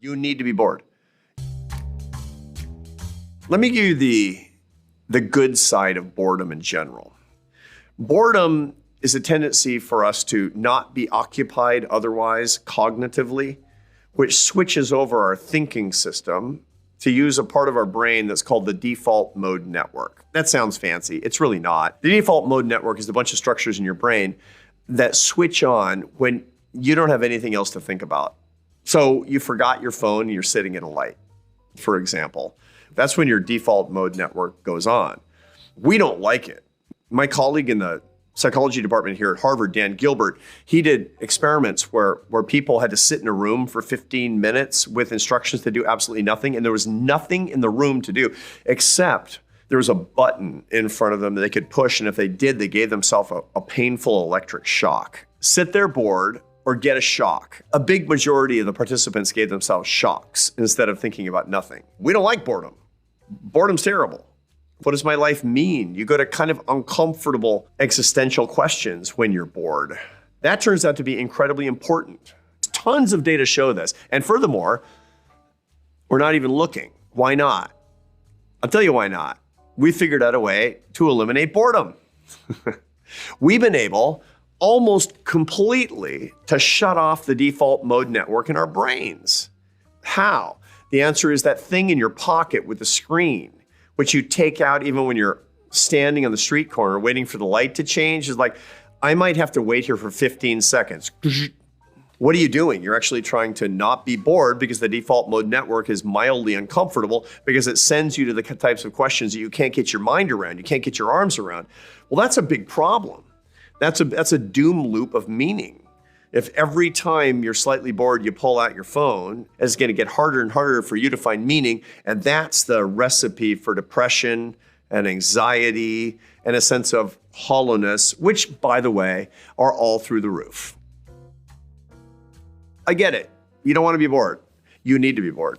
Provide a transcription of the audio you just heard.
You need to be bored. Let me give you the good side of boredom in general. Boredom is a tendency for us to not be occupied otherwise cognitively, which switches over our thinking system to use a part of our brain that's called the default mode network. That sounds fancy. It's really not. The default mode network is a bunch of structures in your brain that switch on when you don't have anything else to think about. So you forgot your phone and you're sitting at a light, for example. That's when your default mode network goes on. We don't like it. My colleague in the psychology department here at Harvard, Dan Gilbert, he did experiments where people had to sit in a room for 15 minutes with instructions to do absolutely nothing, and there was nothing in the room to do except there was a button in front of them that they could push, and if they did, they gave themselves a painful electric shock. Sit there bored or get a shock. A big majority of the participants gave themselves shocks instead of thinking about nothing. We don't like boredom. Boredom's terrible. What does my life mean? You go to kind of uncomfortable existential questions when you're bored. That turns out to be incredibly important. Tons of data show this. And furthermore, we're not even looking. Why not? I'll tell you why not. We figured out a way to eliminate boredom. We've been able almost completely to shut off the default mode network in our brains. How? The answer is that thing in your pocket with the screen, which you take out even when you're standing on the street corner waiting for the light to change. Is like, I might have to wait here for 15 seconds. What are you doing? You're actually trying to not be bored because the default mode network is mildly uncomfortable because it sends you to the types of questions that you can't get your mind around, you can't get your arms around. Well, that's a big problem. That's a doom loop of meaning. If every time you're slightly bored, you pull out your phone, it's going to get harder and harder for you to find meaning. And that's the recipe for depression and anxiety and a sense of hollowness, which, by the way, are all through the roof. I get it. You don't want to be bored. You need to be bored.